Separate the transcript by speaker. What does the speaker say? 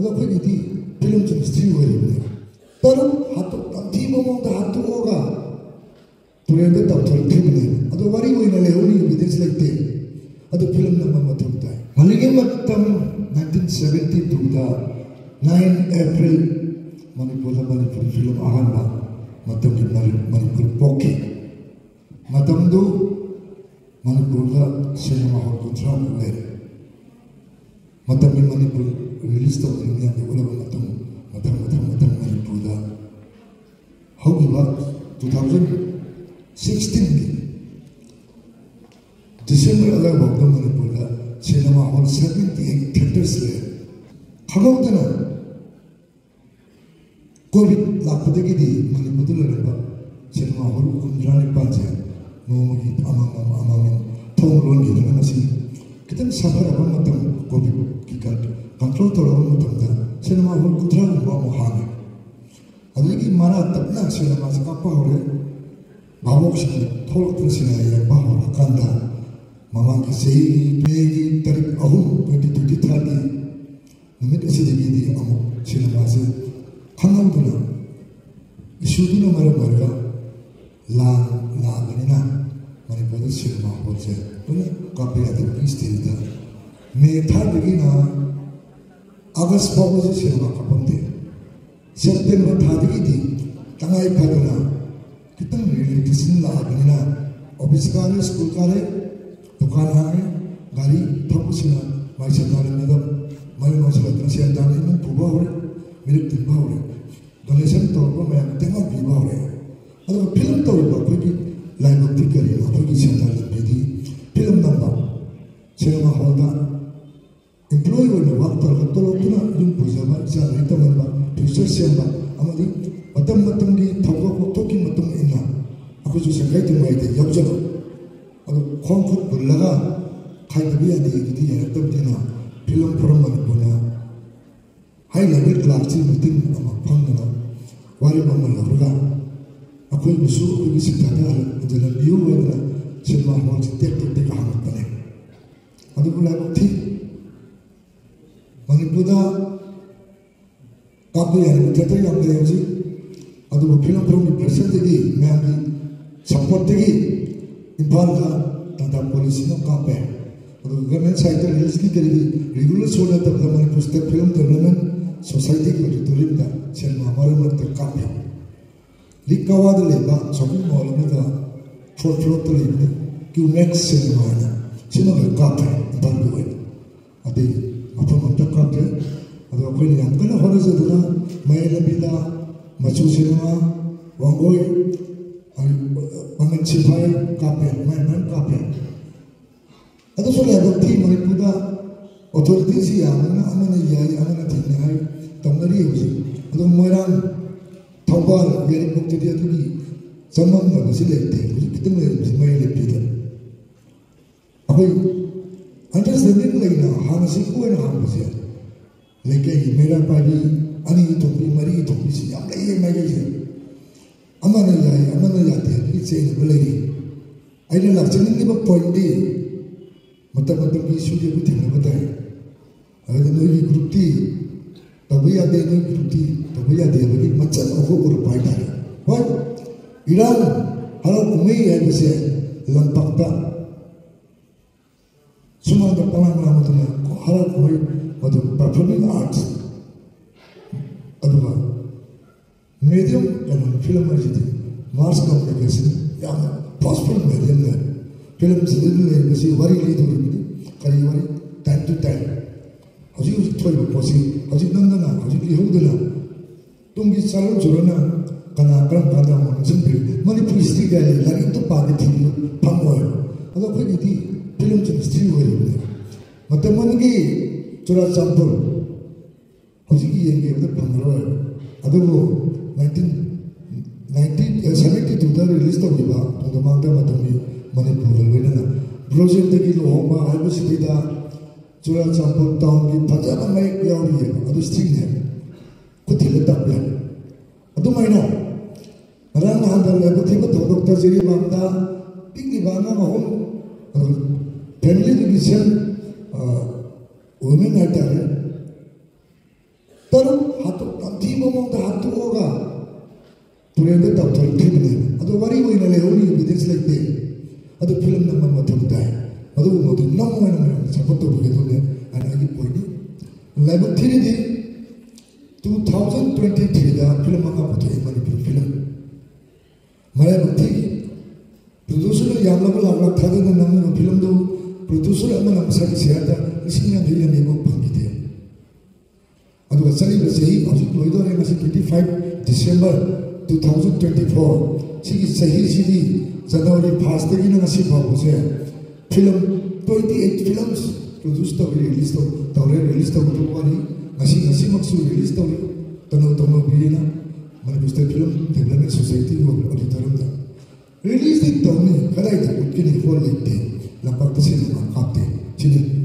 Speaker 1: अदो कोई फिल्म ची हिस्ट्री हुई है पर हाथों अंधी मोमों का हाथों होगा तुरंत तब थोड़ी फिल्म ने अदो वारी हुई ना ले होनी विदेश लगते अदो फिल्म नंबर मत होता है मलिके मतम 1972 का 9 अप्रैल मणिपुर फिल्म आहाना मतम की मणिपुर पोके मतम दो मणिपुर का सिनेमा हॉल को ड्राम ले मतम की मणिपुर रिलीज तो दुनिया में उन्हें मतम मणिपुर का होगी बात 2016 की दिसंबर अलग वक्त मणिपुर का सिनेमा हॉल 78 थिएटर्स ले खबर देना कोविड लापते की दी मणिपुर लड़का सिनेमा हॉल कुंडराने पांचे नोमगी अमाम थोम लोन की तरह मसी कितने सफर अब मतम कोविड की कंट्रोल तो रहो मतम था सिनेमा हॉल कुंडराने बामो हाने अभी की मारा तब ना सिनेमा से कापा हो रहे भावों से थोड़ा तो सिनेमा ये बाहर कंधा मामा की सही पेगी तारीख अहूँ 2023 की निमित्त ऐसी जगह दी अमो सिनेमा से खंगम दुना इशू दुना मरगा ला बनिना मणिपुर सिनेमा हॉल से दुना कापे आते बीस दिन था मैं था देखिना अगस्त बाबू से सिनेमा कापन थे सेप्टेम्बर था देखी तंगाई पदना कितने रिलेटिशन ला बनिना ऑफिस का है स्कूल का है दुकान है गाड़ी थोक सिना माइक से डालने में तो माइक में से लगता है शेयर डालने में पूरा हो रहा मेरे तीन हो रहे डोनेशन तो मैं तेरा बीमा हो रहे अगर फिल्म तो कोई भी लाइन ऑफ करी कोई भी शेयर डालने में दी फिल्म नंबर सिनेमा हॉल का एम्प्लॉय होने वक्त तो लोग ना यूं पूछा बात चार नहीं तो मरबा फ्यूचर से हम हमारी मतम की थोक को तो की मतम इन्ना आपको जो संगीत में आए थे जब जब अगर कौन खुद बुल्लगा खाई तभी आती है कि ये तब देना फिल्म फॉर्म में बोला हाई लेवल क्लास की मीटिंग अमा फंगना वारी बम्मल लगा अकोई मुसु कोई सिद्धांत है जब न्यू वाला सिनेमा हॉल से टेक कहाँ बने अभी बोला थी मणिपुर काफी यार थिएटर यार ले जी अदो फिल्म फॉर्म की प्रेशर देगी मैं अभी सपोर्ट देगी इम्फाल का टाटा पुलिस ने कापे और गवर्नमेंट साइड रिलीज की करेगी रेगुलर शो लेता है Manipur state film tournament society की ऑडिटोरियम का सिनेमा हमारे मत कापे लिख का वाद लेगा शॉपिंग मॉल में का फोर्थ फ्लोर तो लेने क्यों मैक्स सिनेमा है सिनेमा कापे इम्फाल में हुए अभी अपन मत कापे अदो कोई नहीं हम कल होने से दूसरा मैं लबीदा मचू सिनेमा वांगोई मंगन सिपाही कापे मैं कापे अदो सोले अदो थी मणिपुर का ऑथोरिटीज ही अमन थी है तमरी हुई अदो मोरान थोबाल यारी मुक्त दिया तो भी सम्मान में बस लेते हैं मुझे कितने मैं लेती था अभी अंडरस्टैंडिंग लगना हम से कोई ना हम से लेकिन मेरा पाजी अनी तो भी मरी तो भी सी अब ये मैं ये अमन जाते हैं इसे बोलेगी ऐसे लक्षण नहीं बस पॉइंट दी मतलब की इशू जो भी थे ना बताएं अगर नई ग्रुप थी तभी आते नई ग्रुप थी तभी आते हैं लेकिन मच्छर को ग्रुप पाइटा है वह ईरान हर उम्मीद है जैसे लंपकता सुना तो पलांग नाम तो ना हर कोई मतलब परफॉर्मिंग आर्ट्स अदुगा मीडियम करना फिल्म में जीती मास कम्युनिकेशन या पॉसिबल मीडियम में फिल्म से दिल्ली में किसी वारी लीड हो रही करी वारी टाइम टू टाइम अजी थोड़ी बहुत अजी नंदना अजी लिहोदना तुम की सालों जुड़ना कना करम कादा मंजन भी मणिपुर हिस्ट्री का लाइन तो पागे थी फंगो है अगर कोई थी फिल्म से हिस्ट्री हुई है मतलब मन की चुरा चांपुर अजी की ये के मतलब फंगो है अदो 1972 दा रिलीज तो हुई बा तो मांगता मतमी मणिपुर लेना प्रोजेक्ट की लोमा हाइबो सिटीदा चुरा चांपुर टाउन की फजाना में यावरी है अदो स्ट्रिंग है कुछ लेता है अदो माइना रंग हादर ले कुछ को डॉक्टर जेरी मांगता पिंगी बांगा हो फैमिली एजुकेशन वुमेन आइटा है Taru hatu nanti ngomong dah hatu orang tulen dah tahu terus mana. Atau wari woi nale honi evidence like deh. Atau film nama macam dah. Atau macam nama siapa tu begitu ni. Anak lagi poin ni. Lalu tiri di 2023 dah film apa betul ini film. Maya nanti producer yang lagu tadi nama film tu producer apa nama saya siapa isinya dia ni mau panggil. Aduh, saya bersih. Asyik loido ni masih 25 December 2024. Sigi sahih sini January past lagi nak masih bawa saya. Film 28 films produce tahu release tahu release tahu tu ni masih maksud release tahu tahu beri na mana buster film development society itu auditorium dah. Release itu tahu ni kalau itu mungkin info lagi lampak tu sih nak kapte. Sini